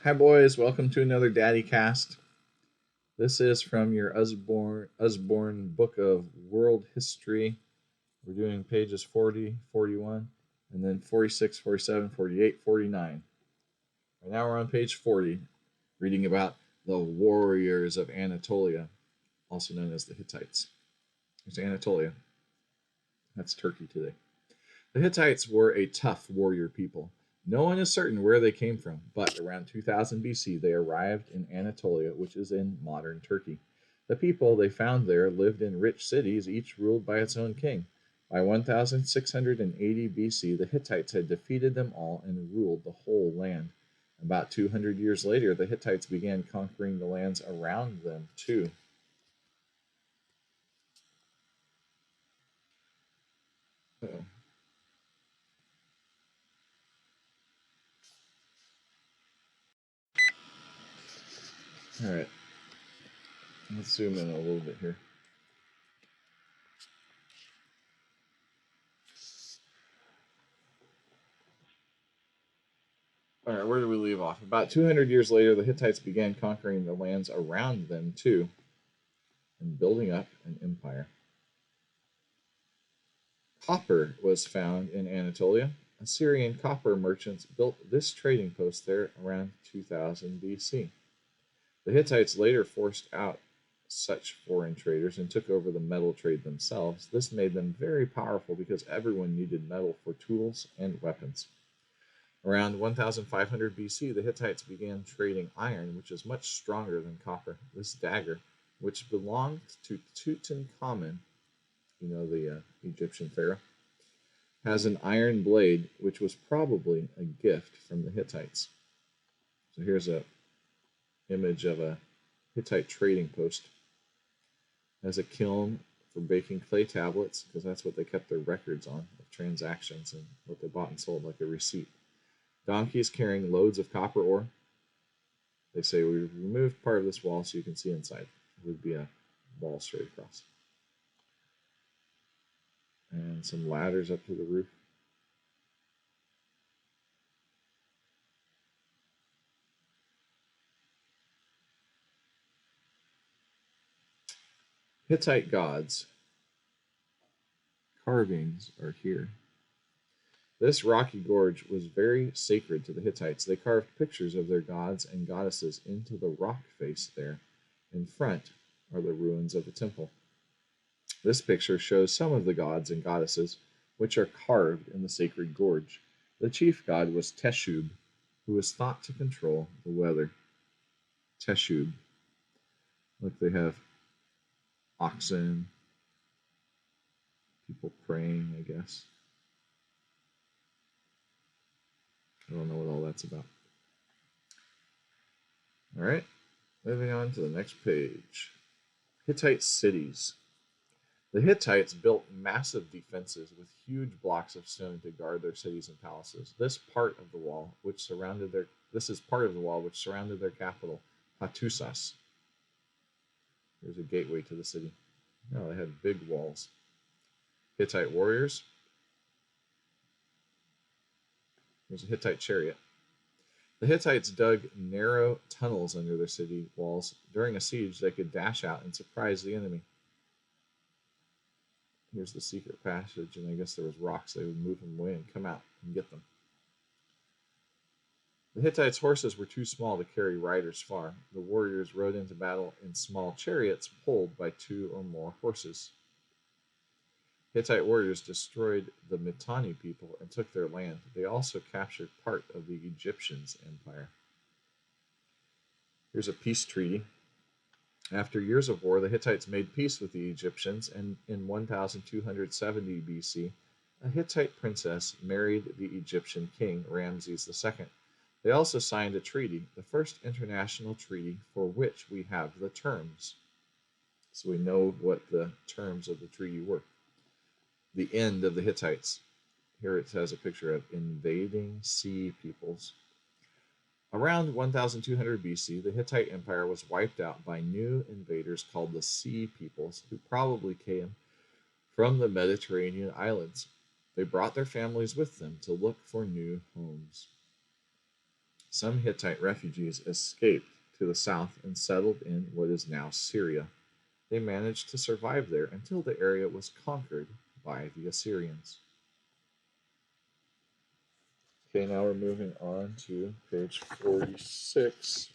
Hi, boys. Welcome to another Daddy Cast. This is from your Usborne Book of World History. We're doing pages 40, 41, and then 46, 47, 48, 49. Right now we're on page 40, reading about the warriors of Anatolia, also known as the Hittites. There's Anatolia. That's Turkey today. The Hittites were a tough warrior people. No one is certain where they came from, but around 2000 BC they arrived in Anatolia, which is in modern Turkey. The people they found there lived in rich cities, each ruled by its own king. By 1680 BC, the Hittites had defeated them all and ruled the whole land. About 200 years later, the Hittites began conquering the lands around them too. Uh-oh. All right, let's zoom in a little bit here. All right, where do we leave off? About 200 years later, the Hittites began conquering the lands around them too and building up an empire. Copper was found in Anatolia. Assyrian copper merchants built this trading post there around 2000 BC. The Hittites later forced out such foreign traders and took over the metal trade themselves. This made them very powerful because everyone needed metal for tools and weapons. Around 1500 BC, the Hittites began trading iron, which is much stronger than copper. This dagger, which belonged to Tutankhamun, the Egyptian pharaoh, has an iron blade, which was probably a gift from the Hittites. So here's a image of a Hittite trading post. It has a kiln for baking clay tablets, because that's what they kept their records on, of transactions and what they bought and sold, like a receipt. Donkeys carrying loads of copper ore. They say we've removed part of this wall so you can see inside. It would be a wall straight across. And some ladders up to the roof. Hittite gods. Carvings are here. This rocky gorge was very sacred to the Hittites. They carved pictures of their gods and goddesses into the rock face there. In front are the ruins of the temple. This picture shows some of the gods and goddesses which are carved in the sacred gorge. The chief god was Teshub, who was thought to control the weather. Teshub. Look, they have oxen, people praying, I guess. I don't know what all that's about. All right, moving on to the next page. Hittite cities. The Hittites built massive defenses with huge blocks of stone to guard their cities and palaces. This is part of the wall which surrounded their capital, Hattusas. There's a gateway to the city. No, they had big walls. Hittite warriors. There's a Hittite chariot. The Hittites dug narrow tunnels under their city walls. During a siege, they could dash out and surprise the enemy. Here's the secret passage, and I guess there was rocks. They would move them away and come out and get them. The Hittites' horses were too small to carry riders far. The warriors rode into battle in small chariots pulled by 2 or more horses. Hittite warriors destroyed the Mitanni people and took their land. They also captured part of the Egyptians' empire. Here's a peace treaty. After years of war, the Hittites made peace with the Egyptians, and in 1270 BC, a Hittite princess married the Egyptian king, Ramses II. They also signed a treaty, the first international treaty for which we have the terms. So we know what the terms of the treaty were. The end of the Hittites. Here it has a picture of invading sea peoples. Around 1200 BC, the Hittite Empire was wiped out by new invaders called the Sea Peoples, who probably came from the Mediterranean islands. They brought their families with them to look for new homes. Some Hittite refugees escaped to the south and settled in what is now Syria. They managed to survive there until the area was conquered by the Assyrians. Okay, now we're moving on to page 46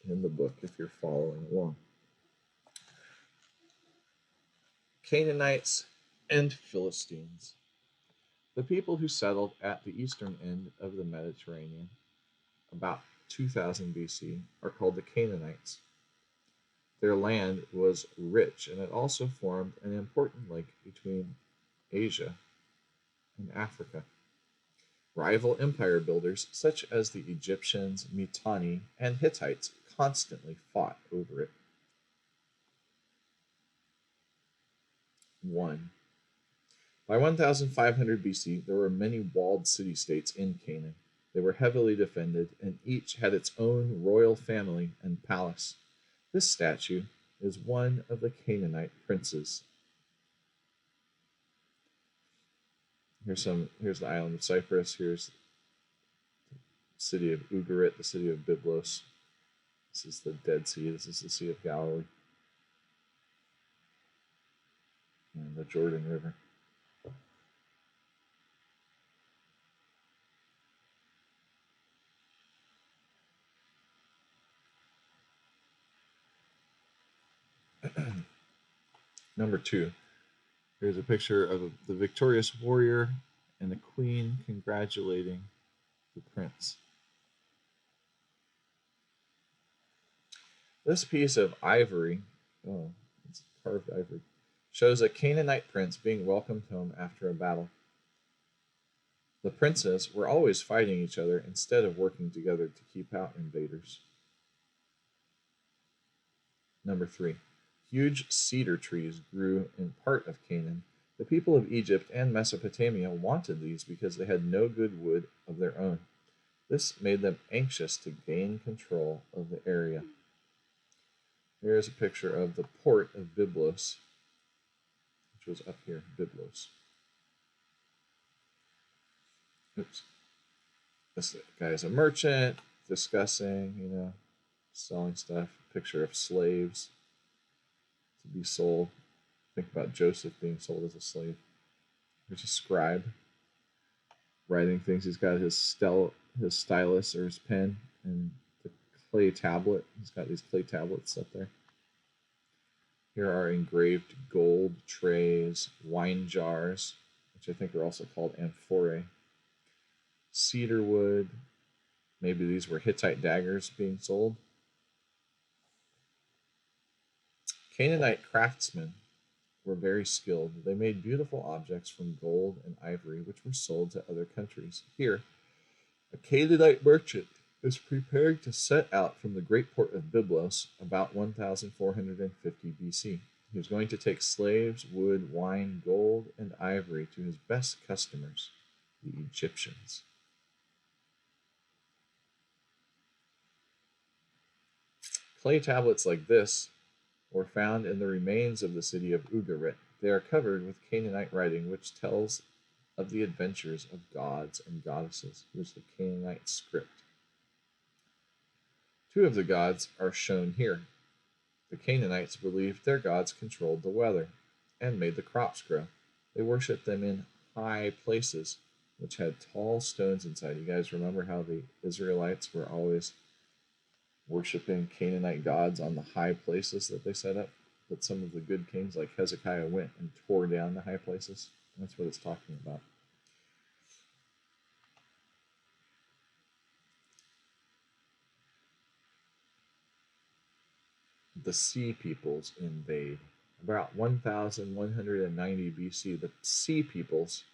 in the book if you're following along. Canaanites and Philistines. The people who settled at the eastern end of the Mediterranean about 2000 BC are called the Canaanites. Their land was rich, and it also formed an important link between Asia and Africa. Rival empire builders such as the Egyptians, Mitanni, and Hittites constantly fought over it. 1. By 1500 BC, there were many walled city-states in Canaan. They were heavily defended, and each had its own royal family and palace. This statue is one of the Canaanite princes. Here's the island of Cyprus. Here's the city of UBOWH, the city of Byblos. This is the Dead Sea. This is the Sea of Galilee. And the Jordan River. Number 2. Here's a picture of the victorious warrior and the queen congratulating the prince. This piece of ivory, it's carved ivory, shows a Canaanite prince being welcomed home after a battle. The princes were always fighting each other instead of working together to keep out invaders. Number 3. Huge cedar trees grew in part of Canaan. The people of Egypt and Mesopotamia wanted these because they had no good wood of their own. This made them anxious to gain control of the area. Here's a picture of the port of Byblos, which was up here, Byblos. Oops. This guy is a merchant, discussing, selling stuff. Picture of slaves to be sold. Think about Joseph being sold as a slave. There's a scribe writing things. He's got his stylus or his pen and the clay tablet. He's got these clay tablets up there. Here are engraved gold trays, wine jars, which I think are also called amphorae, cedar wood. Maybe these were Hittite daggers being sold. Canaanite craftsmen were very skilled. They made beautiful objects from gold and ivory, which were sold to other countries. Here, a Canaanite merchant is preparing to set out from the great port of Byblos about 1450 BC. He was going to take slaves, wood, wine, gold, and ivory to his best customers, the Egyptians. Clay tablets like this were found in the remains of the city of UBOWH. They are covered with Canaanite writing, which tells of the adventures of gods and goddesses. Here's the Canaanite script. 2 of the gods are shown here. The Canaanites believed their gods controlled the weather and made the crops grow. They worshipped them in high places, which had tall stones inside. You guys remember how the Israelites were always worshiping Canaanite gods on the high places that they set up? But some of the good kings like Hezekiah went and tore down the high places. That's what it's talking about. The Sea Peoples invade. About 1190 BC, the Sea Peoples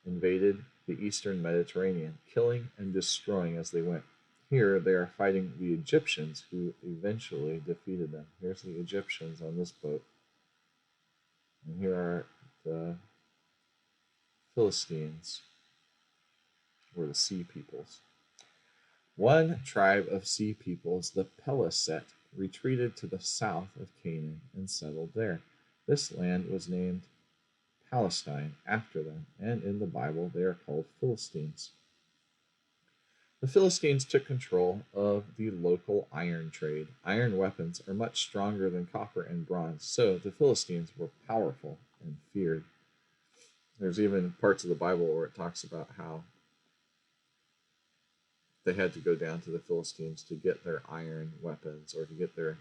invaded the eastern Mediterranean, killing and destroying as they went. Here they are fighting the Egyptians, who eventually defeated them. Here's the Egyptians on this boat. And here are the Philistines, or the Sea Peoples. One tribe of Sea Peoples, the Peliset, retreated to the south of Canaan and settled there. This land was named Palestine after them, and in the Bible they are called Philistines. The Philistines took control of the local iron trade. Iron weapons are much stronger than copper and bronze, so the Philistines were powerful and feared. There's even parts of the Bible where it talks about how they had to go down to the Philistines to get their iron weapons or to get their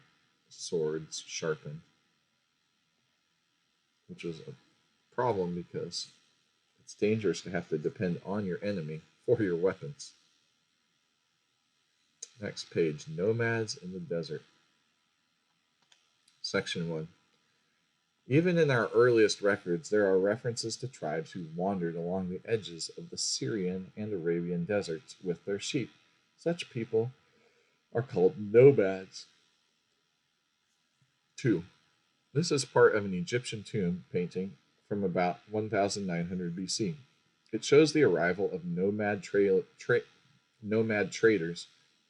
swords sharpened, which was a problem because it's dangerous to have to depend on your enemy for your weapons. Next page, Nomads in the Desert. Section 1. Even in our earliest records, there are references to tribes who wandered along the edges of the Syrian and Arabian deserts with their sheep. Such people are called nomads. 2. This is part of an Egyptian tomb painting from about 1900 BC. It shows the arrival of nomad traders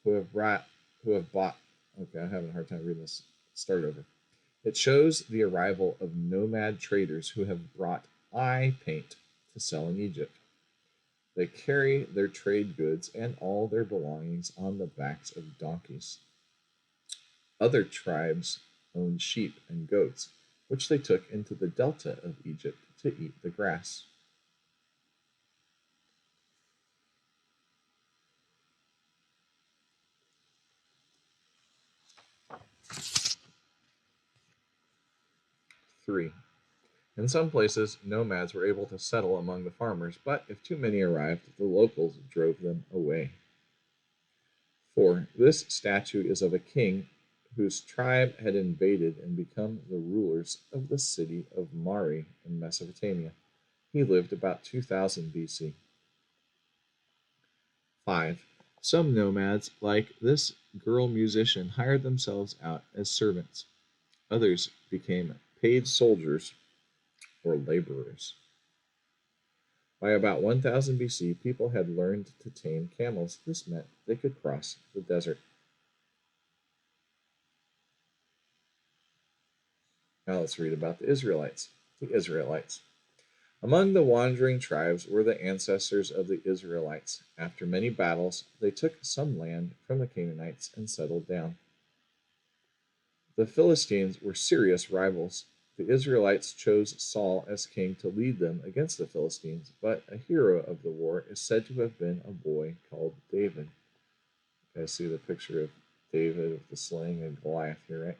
who have bought. Okay, I'm having a hard time reading this. Start over. It shows the arrival of nomad traders who have brought eye paint to sell in Egypt. They carry their trade goods and all their belongings on the backs of donkeys. Other tribes owned sheep and goats, which they took into the delta of Egypt to eat the grass. Three. In some places, nomads were able to settle among the farmers, but if too many arrived, the locals drove them away. 4. This statue is of a king whose tribe had invaded and become the rulers of the city of Mari in Mesopotamia. He lived about 2000 BC. 5. Some nomads, like this girl musician, hired themselves out as servants. Others became paid soldiers or laborers. By about 1000 BC, people had learned to tame camels. This meant they could cross the desert. Now let's read about the Israelites. The Israelites. Among the wandering tribes were the ancestors of the Israelites. After many battles, they took some land from the Canaanites and settled down. The Philistines were serious rivals. The Israelites chose Saul as king to lead them against the Philistines, but a hero of the war is said to have been a boy called David. You guys see the picture of David with the sling and Goliath here, right?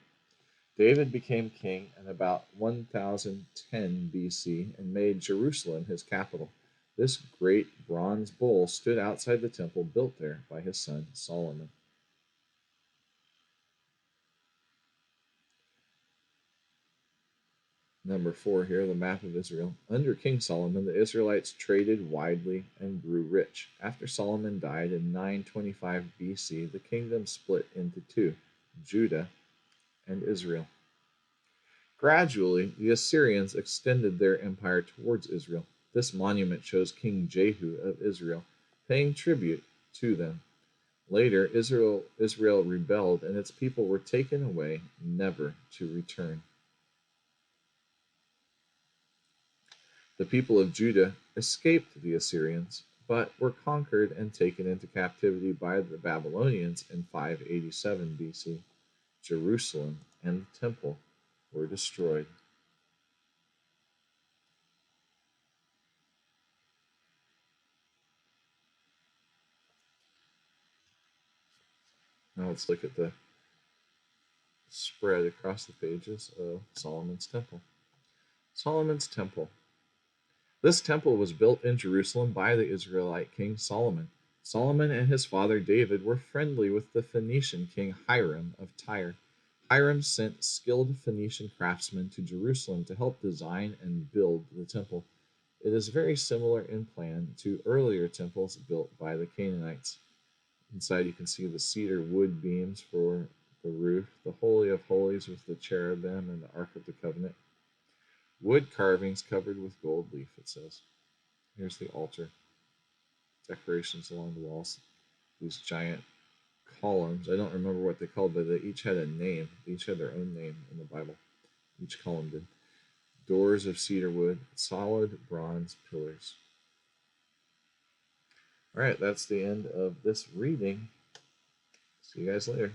David became king in about 1010 BC and made Jerusalem his capital. This great bronze bull stood outside the temple built there by his son Solomon. Number 4 here, the map of Israel. Under King Solomon, the Israelites traded widely and grew rich. After Solomon died in 925 BC, the kingdom split into two, Judah and Israel. Gradually, the Assyrians extended their empire towards Israel. This monument shows King Jehu of Israel paying tribute to them. Later, Israel rebelled and its people were taken away, never to return. The people of Judah escaped the Assyrians, but were conquered and taken into captivity by the Babylonians in 587 BC. Jerusalem and the temple were destroyed. Now let's look at the spread across the pages of Solomon's temple. Solomon's temple. This temple was built in Jerusalem by the Israelite king Solomon. Solomon and his father David were friendly with the Phoenician king Hiram of Tyre. Hiram sent skilled Phoenician craftsmen to Jerusalem to help design and build the temple. It is very similar in plan to earlier temples built by the Canaanites. Inside you can see the cedar wood beams for the roof, the Holy of Holies with the cherubim and the Ark of the Covenant. Wood carvings covered with gold leaf, it says. Here's the altar. Decorations along the walls. These giant columns. I don't remember what they called, but they each had a name. They each had their own name in the Bible. Each column did. Doors of cedar wood, solid bronze pillars. All right, that's the end of this reading. See you guys later.